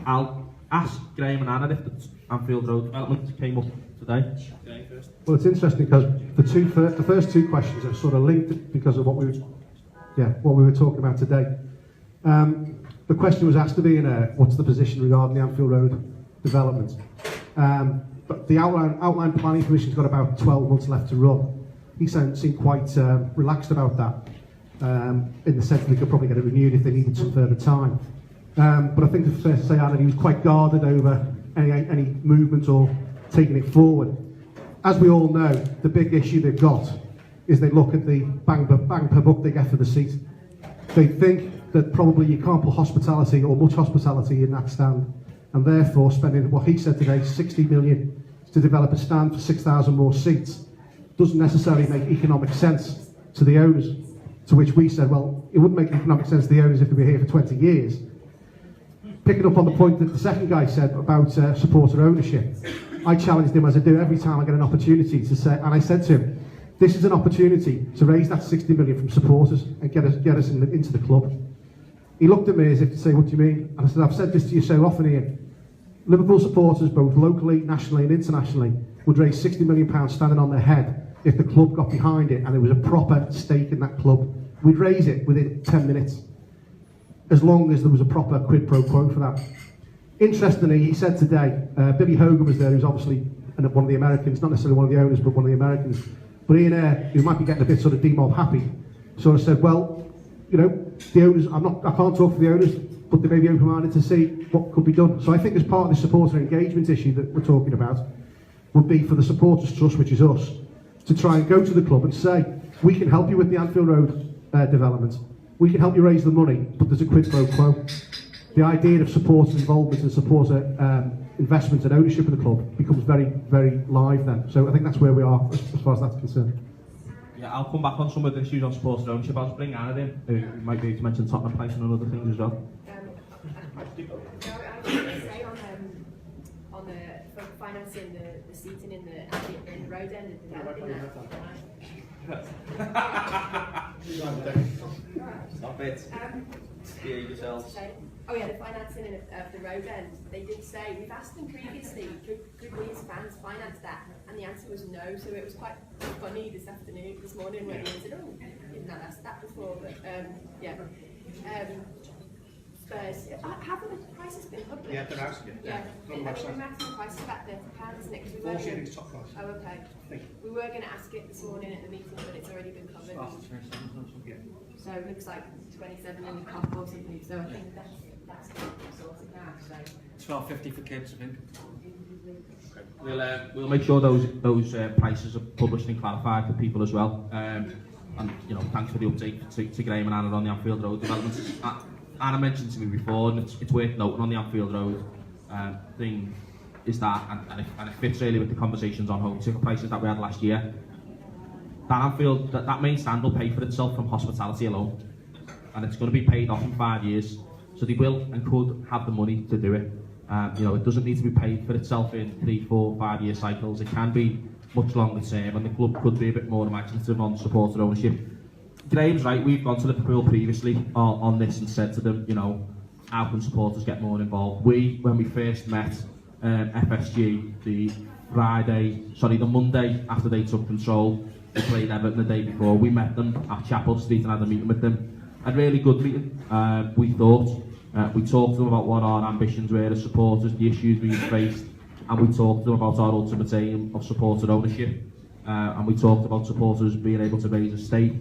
I'll ask Graham and Anna if the Anfield Road development came up today. Graham first. Well, it's interesting because the first two questions are sort of linked because of what we were talking about today. The question was asked of Ian, what's the position regarding the Anfield Road development? But the outline planning commission's got about 12 months left to run. He seemed quite relaxed about that, in the sense that they could probably get it renewed if they needed some further time. But I think it's fair to say, Anna, he was quite guarded over any movement or taking it forward. As we all know, the big issue they've got is they look at the bang per buck they get for the seat. They think that probably you can't put hospitality or much hospitality in that stand, and therefore spending what he said today, 60 million to develop a stand for 6,000 more seats doesn't necessarily make economic sense to the owners. To which we said, well, it wouldn't make economic sense to the owners if they were here for 20 years. Picking up on the point that the second guy said about supporter ownership, I challenged him, as I do every time I get an opportunity, to say, and I said to him, this is an opportunity to raise that 60 million from supporters and get us into the club. He looked at me as if to say, what do you mean? And I said, I've said this to you so often, Ian. Liverpool supporters, both locally, nationally and internationally, would raise £60 million standing on their head if the club got behind it and there was a proper stake in that club. We'd raise it within 10 minutes, as long as there was a proper quid pro quo for that. Interestingly, he said today, Billy Hogan was there, who's obviously one of the Americans, not necessarily one of the owners, but one of the Americans. But Ian, who might be getting a bit sort of demob happy, sort of said, well, you know, the owners, I can't talk for the owners, but they may be open-minded to see what could be done. So I think as part of the supporter engagement issue that we're talking about, would be for the Supporters Trust, which is us, to try and go to the club and say, we can help you with the Anfield Road development. We can help you raise the money, but there's a quid pro quo. The idea of supporter involvement and supporter investment and ownership of the club becomes very, very live then. So I think that's where we are as far as that's concerned. Yeah, I'll come back on some of the issues on supporter ownership. I'll just bring Anna in, who might be able to mention Tottenham Place and other things as well. I was going to say on the financing the seating in the road end and developing that. Stop it. Scare yourselves. Oh yeah, the financing of the road end. They did say, we've asked them previously, could we as fans finance that? And the answer was no, so it was quite funny this morning when he said, oh, you've not asked that before, but yeah. Spurs, haven't the prices been published? Yeah, they're asking it. Yeah, I mean, the maximum price is about £30, isn't it? 4 shillings top price. Oh, okay. We were going to ask it this morning at the meeting, but it's already been covered. Yeah. So it looks like 27 in the cup or something, so I think that's sorted now. So £12.50 for kids, I think. We'll make sure those prices are published and clarified for people as well. And you know, thanks for the update to Graham and Anna on the Anfield Road developments. Anna mentioned to me before, and it's worth noting on the Anfield Road thing, is that, and it fits really with the conversations on home ticket prices that we had last year. That main stand will pay for itself from hospitality alone, and it's going to be paid off in 5 years. So they will and could have the money to do it. You know, it doesn't need to be paid for itself in 3, 4, 5 year cycles. It can be much longer term, and the club could be a bit more imaginative on supporter ownership. Graham's right, we've gone to Liverpool previously on this and said to them, you know, how can supporters get more involved? When we first met FSG, the Monday after they took control, they played Everton the day before, we met them at Chapel Street and had a meeting with them. A really good meeting, we thought. We talked to them about what our ambitions were as supporters, the issues we faced, and we talked to them about our ultimate aim of supporter ownership. And we talked about supporters being able to raise a stake.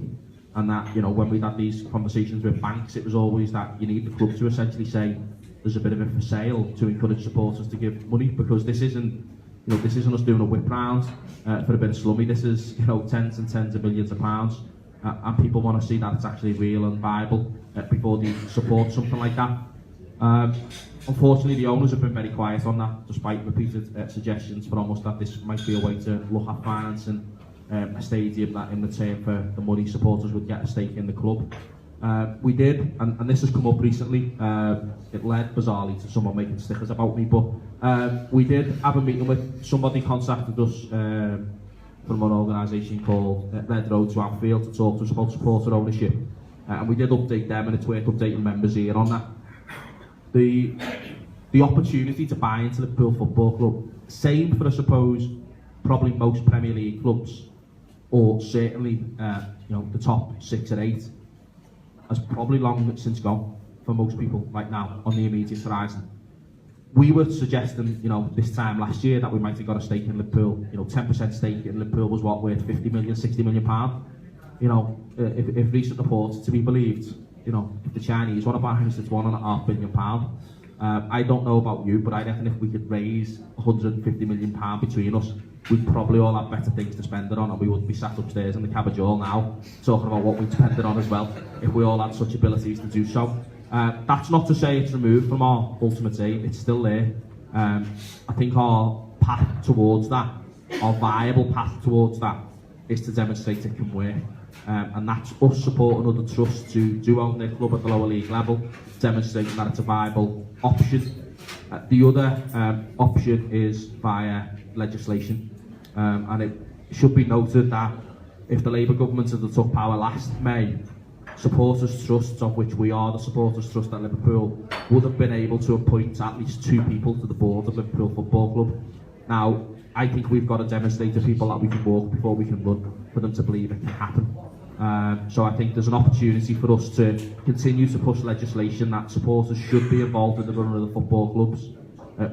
And that, you know, when we'd had these conversations with banks, it was always that you need the club to essentially say there's a bit of a for sale to encourage supporters to give money, because this isn't us doing a whip round for a bit of slummy. This is, you know, tens and tens of millions of pounds, and people want to see that it's actually real and viable before they support something like that. Unfortunately, the owners have been very quiet on that, despite repeated suggestions for almost that this might be a way to look at financing a stadium that in return for the money supporters would get a stake in the club. We did, and this has come up recently, it led bizarrely to someone making stickers about me, but we did have a meeting with somebody contacted us from an organisation called Red Road to Anfield to talk to us about supporter ownership, and we did update them, and it's worth updating members here on that. the opportunity to buy into Liverpool Football Club, same for, I suppose, probably most Premier League clubs, or certainly the top 6 or 8, has probably long since gone for most people right now on the immediate horizon. We were suggesting, this time last year that we might have got a stake in Liverpool. 10% stake in Liverpool was what, worth 50 million, 60 million pound. If recent reports to be believed, if the Chinese want to buy us, it's £1.5 billion. I don't know about you, but I reckon if we could raise £150 million between us, we'd probably all have better things to spend it on, and we wouldn't be sat upstairs in the cabbage hall now talking about what we'd spend it on as well, if we all had such abilities to do so. That's not to say it's removed from our ultimate aim, it's still there. I think our path towards that, our viable path towards that, is to demonstrate it can work. And that's us supporting other trusts who do own their club at the lower league level, demonstrating that it's a viable option. The other option is via legislation. And it should be noted that if the Labour government had took power last May, supporters trusts, of which we are the supporters trust at Liverpool, would have been able to appoint at least 2 people to the board of Liverpool Football Club. Now, I think we've got to demonstrate to people that we can walk before we can run, for them to believe it can happen. So I think there's an opportunity for us to continue to push legislation that supporters should be involved in the running of the football clubs,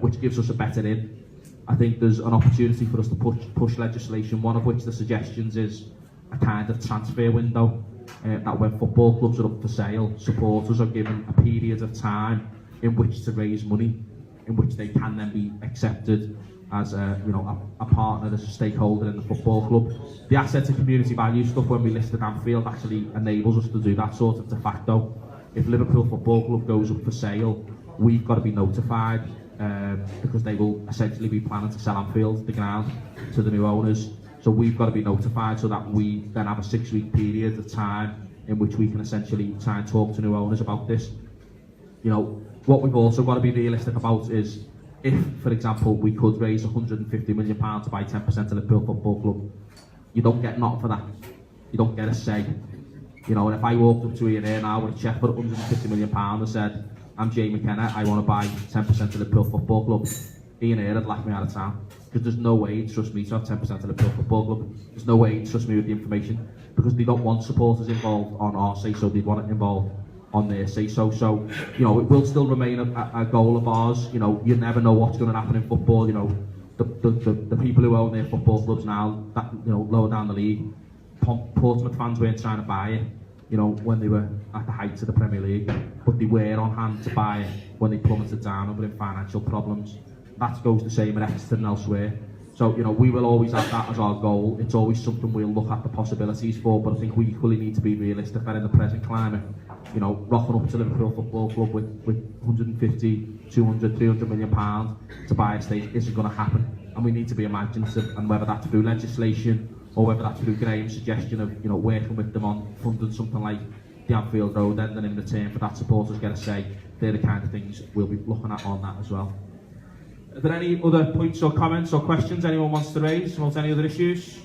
which gives us a better in. I think there's an opportunity for us to push legislation, one of which the suggestions is a kind of transfer window, that when football clubs are up for sale, supporters are given a period of time in which to raise money, in which they can then be accepted as a partner, as a stakeholder in the football club. The asset and community value stuff when we listed Anfield actually enables us to do that sort of de facto. If Liverpool Football Club goes up for sale, we've got to be notified, because they will essentially be planning to sell Anfield, the ground, to the new owners. So we've got to be notified so that we then have a 6-week period of time in which we can essentially try and talk to new owners about this. What we've also got to be realistic about is, if, for example, we could raise £150 million to buy 10% of Liverpool Football Club, you don't get nothing for that. You don't get a say. And if I walked up to Ian here now with a cheque for £150 million and said, I'm Jay McKenna, I want to buy 10% of Liverpool Football Club, Ian here had laughed me out of town. Because there's no way he'd trust me to have 10% of Liverpool Football Club. There's no way he'd trust me with the information, because they don't want supporters involved on our say-so, they want it involved on their say-so. So, it will still remain a goal of ours. You never know what's going to happen in football. The people who own their football clubs now, that lower down the league, Portsmouth fans weren't trying to buy it, when they were at the heights of the Premier League, but they were on hand to buy it when they plummeted down and were in financial problems. That goes the same at Exeter and elsewhere. So, we will always have that as our goal. It's always something we'll look at the possibilities for, but I think we equally need to be realistic that in the present climate, rocking up to Liverpool Football Club with 150, 200, 300 million pounds to buy a stake isn't going to happen. And we need to be imaginative, and whether that's through legislation or whether that's through Graham's suggestion of, working with them on funding something like the Anfield Road end, and in return for that supporters get a say, they're the kind of things we'll be looking at on that as well. Are there any other points or comments or questions anyone wants to raise about any other issues?